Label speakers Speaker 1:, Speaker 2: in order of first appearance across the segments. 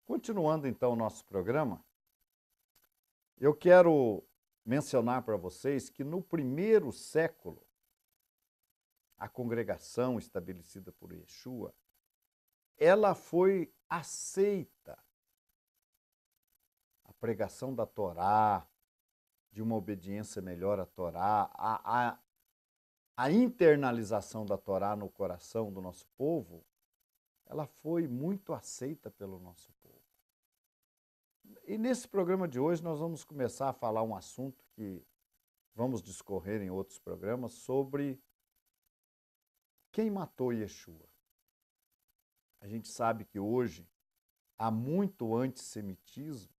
Speaker 1: Continuando então o nosso programa, eu quero mencionar para vocês que no primeiro século, a congregação estabelecida por Yeshua, ela foi aceita. A pregação da Torá, de uma obediência melhor à Torá, a internalização da Torá no coração do nosso povo, ela foi muito aceita pelo nosso povo. E nesse programa de hoje nós vamos começar a falar um assunto que vamos discorrer em outros programas sobre quem matou Yeshua. A gente sabe que hoje há muito antissemitismo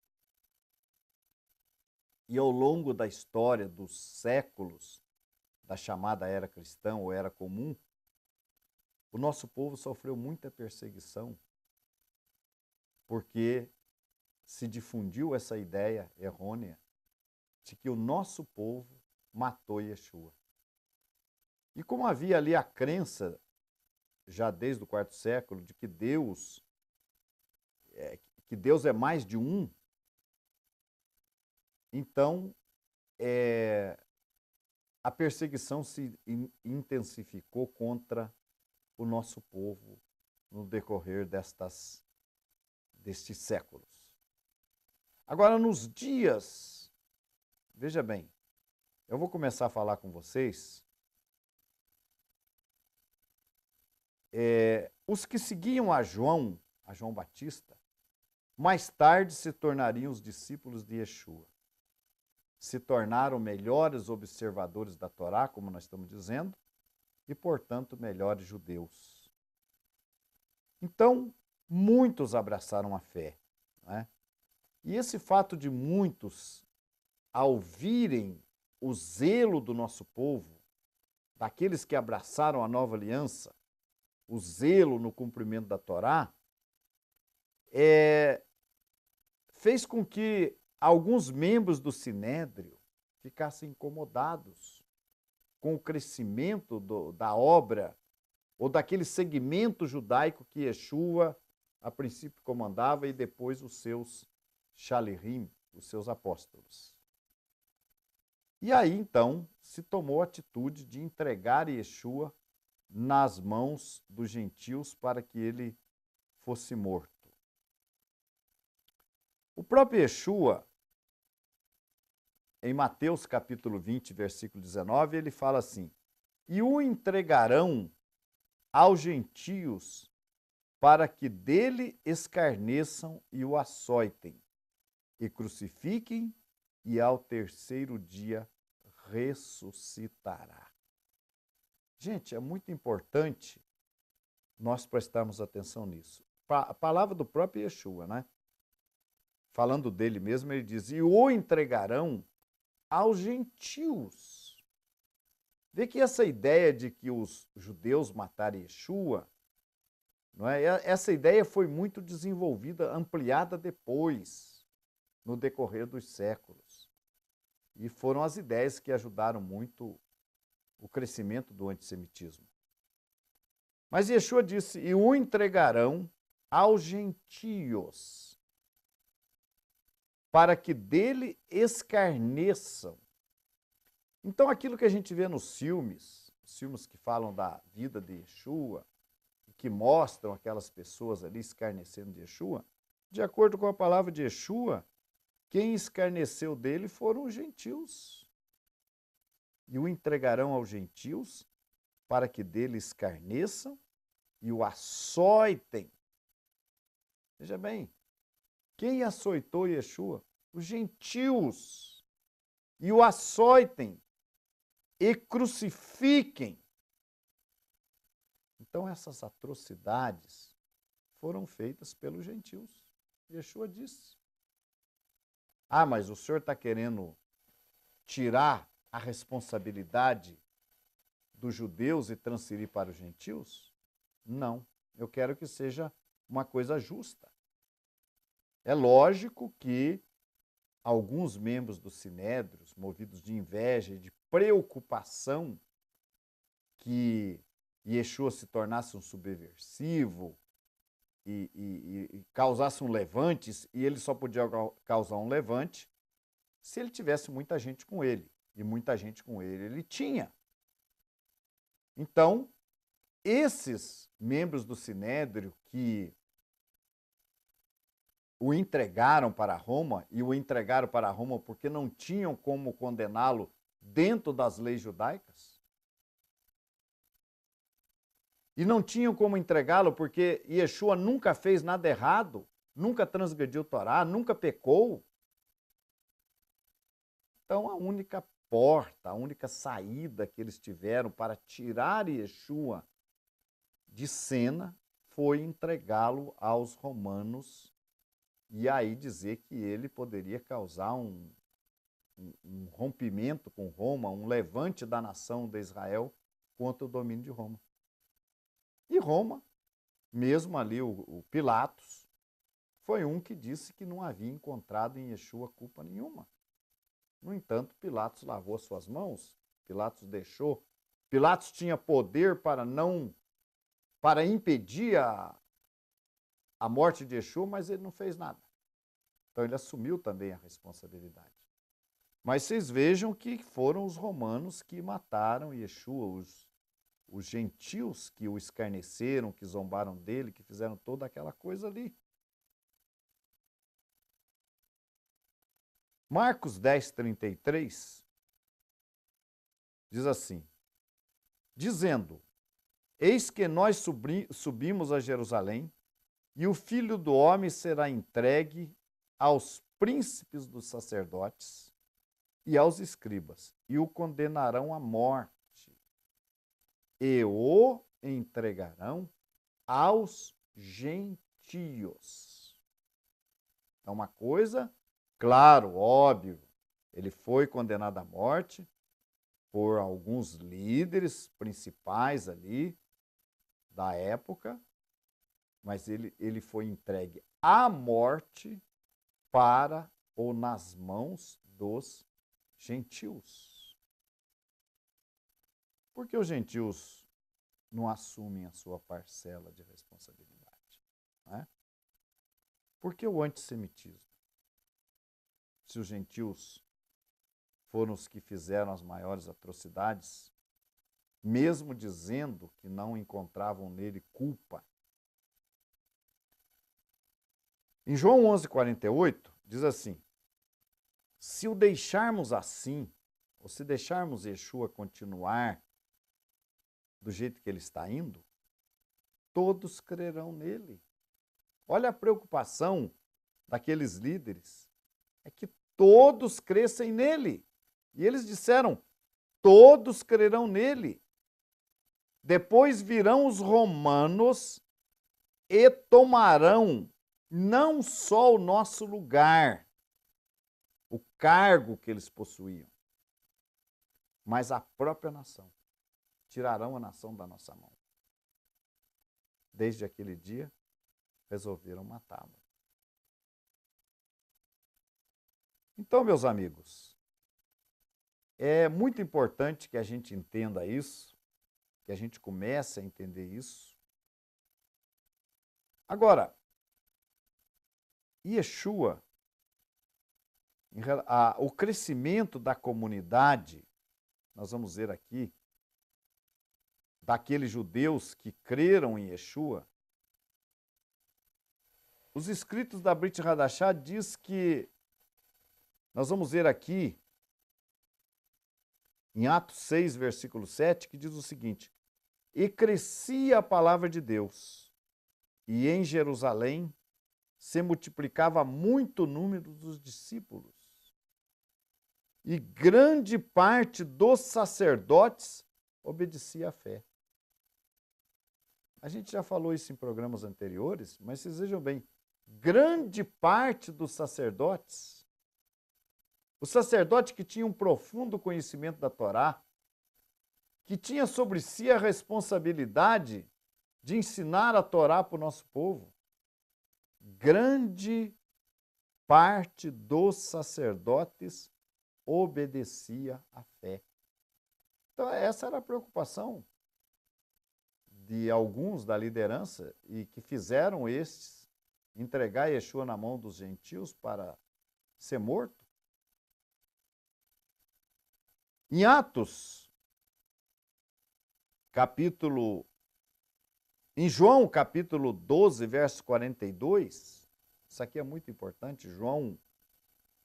Speaker 1: e ao longo da história dos séculos da chamada era cristã ou era comum, o nosso povo sofreu muita perseguição porque se difundiu essa ideia errônea de que o nosso povo matou Yeshua. E como havia ali a crença, já desde o quarto século, de que Deus é mais de um, então a perseguição se intensificou contra o nosso povo no decorrer destes séculos. Agora, nos dias, veja bem, eu vou começar a falar com vocês. Os que seguiam a João Batista, mais tarde se tornariam os discípulos de Yeshua. Se tornaram melhores observadores da Torá, como nós estamos dizendo, e, portanto, melhores judeus. Então, muitos abraçaram a fé, não é? E esse fato de muitos, ao virem o zelo do nosso povo, daqueles que abraçaram a nova aliança, o zelo no cumprimento da Torá, fez com que alguns membros do Sinédrio ficassem incomodados com o crescimento da obra ou daquele segmento judaico que Yeshua a princípio comandava e depois os seus Shalirim, os seus apóstolos. E aí, então, se tomou a atitude de entregar Yeshua nas mãos dos gentios para que ele fosse morto. O próprio Yeshua, em Mateus capítulo 20, versículo 19, ele fala assim: e o entregarão aos gentios para que dele escarneçam e o açoitem, e crucifiquem, e ao terceiro dia ressuscitará. Gente, é muito importante nós prestarmos atenção nisso. A palavra do próprio Yeshua, né? Falando dele mesmo, ele diz: e o entregarão aos gentios. Vê que essa ideia de que os judeus mataram Yeshua, não é? Essa ideia foi muito desenvolvida, ampliada depois, no decorrer dos séculos. E foram as ideias que ajudaram muito o crescimento do antissemitismo. Mas Yeshua disse: e o entregarão aos gentios, para que dele escarneçam. Então, aquilo que a gente vê nos filmes, os filmes que falam da vida de Yeshua, que mostram aquelas pessoas ali escarnecendo de Yeshua, de acordo com a palavra de Yeshua, quem escarneceu dele foram os gentios. E o entregarão aos gentios, para que dele escarneçam e o açoitem. Veja bem, quem açoitou Yeshua? Os gentios. E o açoitem e crucifiquem. Então essas atrocidades foram feitas pelos gentios. Yeshua disse: ah, mas o senhor está querendo tirar a responsabilidade dos judeus e transferir para os gentios? Não, eu quero que seja uma coisa justa. É lógico que alguns membros do Sinédrio, movidos de inveja e de preocupação que Yeshua se tornasse um subversivo e causasse um levante, e ele só podia causar um levante se ele tivesse muita gente com ele. E muita gente com ele tinha. Então, esses membros do Sinédrio que o entregaram para Roma, e o entregaram para Roma porque não tinham como condená-lo dentro das leis judaicas, e não tinham como entregá-lo porque Yeshua nunca fez nada errado, nunca transgrediu a Torá, nunca pecou. Então, a única porta, a única saída que eles tiveram para tirar Yeshua de cena foi entregá-lo aos romanos e aí dizer que ele poderia causar um rompimento com Roma, um levante da nação de Israel contra o domínio de Roma. E Roma, mesmo ali o Pilatos, foi um que disse que não havia encontrado em Yeshua culpa nenhuma. No entanto, Pilatos lavou suas mãos, Pilatos deixou. Pilatos tinha poder para impedir a morte de Yeshua, mas ele não fez nada. Então ele assumiu também a responsabilidade. Mas vocês vejam que foram os romanos que mataram Yeshua, os gentios que o escarneceram, que zombaram dele, que fizeram toda aquela coisa ali. Marcos 10:33 diz assim, dizendo, eis que nós subimos a Jerusalém, e o Filho do Homem será entregue aos príncipes dos sacerdotes e aos escribas, e o condenarão à morte, e o entregarão aos gentios. Então, uma coisa, claro, óbvio, ele foi condenado à morte por alguns líderes principais ali da época, mas ele foi entregue à morte para ou nas mãos dos gentios. Por que os gentios não assumem a sua parcela de responsabilidade? Né? Por que o antissemitismo? Se os gentios foram os que fizeram as maiores atrocidades, mesmo dizendo que não encontravam nele culpa. Em João 11:48, diz assim, se o deixarmos assim, ou se deixarmos Yeshua continuar do jeito que ele está indo, todos crerão nele. Olha a preocupação daqueles líderes, é que todos crescem nele. E eles disseram, todos crerão nele. Depois virão os romanos e tomarão não só o nosso lugar, o cargo que eles possuíam, mas a própria nação. Tirarão a nação da nossa mão. Desde aquele dia, resolveram matá-lo. Então, meus amigos, é muito importante que a gente entenda isso, que a gente comece a entender isso. Agora, Yeshua, o crescimento da comunidade, nós vamos ver aqui, daqueles judeus que creram em Yeshua, os escritos da Brit Hadashah diz que, nós vamos ver aqui, em Atos 6, versículo 7, que diz o seguinte, e crescia a palavra de Deus, e em Jerusalém se multiplicava muito o número dos discípulos, e grande parte dos sacerdotes obedecia à fé. A gente já falou isso em programas anteriores, mas vocês vejam bem, grande parte dos sacerdotes, o sacerdote que tinha um profundo conhecimento da Torá, que tinha sobre si a responsabilidade de ensinar a Torá para o nosso povo, grande parte dos sacerdotes obedecia à fé. Então essa era a preocupação de alguns da liderança e que fizeram estes entregar Yeshua na mão dos gentios para ser morto. Em Atos, em João, capítulo 12, verso 42, isso aqui é muito importante, João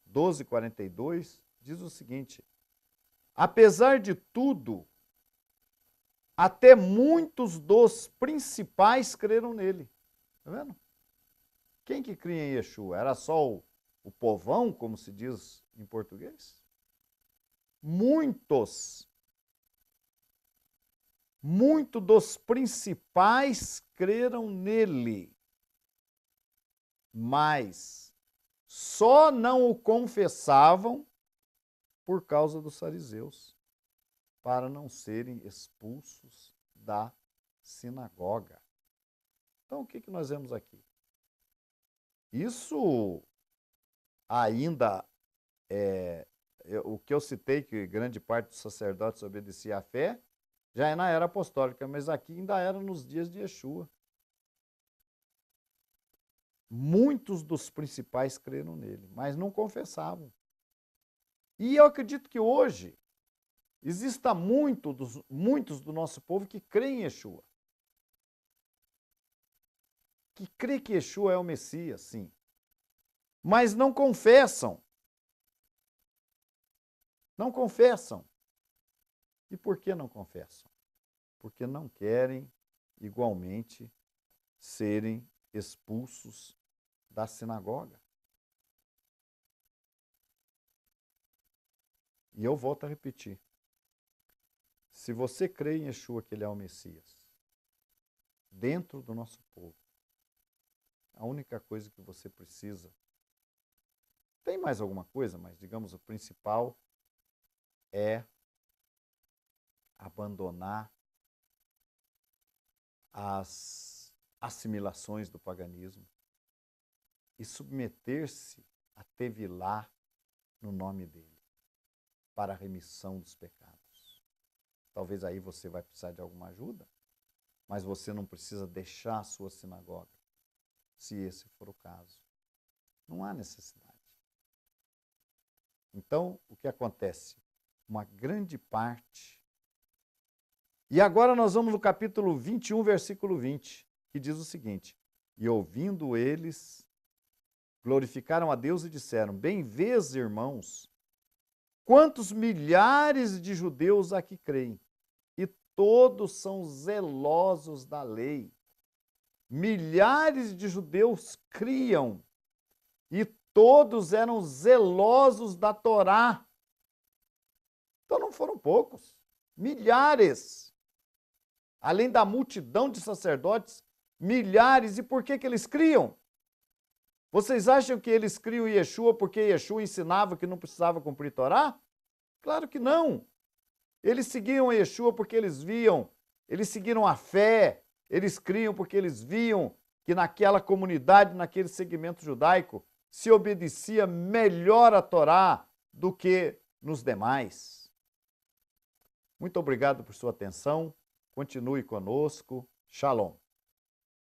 Speaker 1: 12, 42, diz o seguinte: apesar de tudo, até muitos dos principais creram nele. Está vendo? Quem que cria em Yeshua? Era só o povão, como se diz em português? Muitos dos principais creram nele, mas só não o confessavam por causa dos fariseus, para não serem expulsos da sinagoga. Então, o que nós vemos aqui? Isso ainda o que eu citei, que grande parte dos sacerdotes obedecia à fé, já é na era apostólica, mas aqui ainda era nos dias de Yeshua. Muitos dos principais creram nele, mas não confessavam. E eu acredito que hoje exista muitos do nosso povo que creem em Yeshua. Que crê que Yeshua é o Messias, sim. Mas não confessam. Não confessam. E por que não confessam? Porque não querem, igualmente, serem expulsos da sinagoga. E eu volto a repetir. Se você crê em Yeshua que ele é o Messias, dentro do nosso povo, a única coisa que você precisa, tem mais alguma coisa, mas digamos o principal é abandonar as assimilações do paganismo e submeter-se a tevilá no nome dele, para a remissão dos pecados. Talvez aí você vai precisar de alguma ajuda, mas você não precisa deixar a sua sinagoga, se esse for o caso. Não há necessidade. Então, o que acontece? Uma grande parte. E agora nós vamos no capítulo 21, versículo 20, que diz o seguinte: e ouvindo eles, glorificaram a Deus e disseram: bem vês, irmãos, quantos milhares de judeus aqui creem, e todos são zelosos da lei. Milhares de judeus criam, e todos eram zelosos da Torá. Então não foram poucos, milhares. Além da multidão de sacerdotes, milhares. E por que eles criam? Vocês acham que eles criam Yeshua porque Yeshua ensinava que não precisava cumprir Torá? Claro que não. Eles seguiam Yeshua porque eles seguiram a fé, eles criam porque eles viam que naquela comunidade, naquele segmento judaico, se obedecia melhor a Torá do que nos demais. Muito obrigado por sua atenção. Continue conosco. Shalom.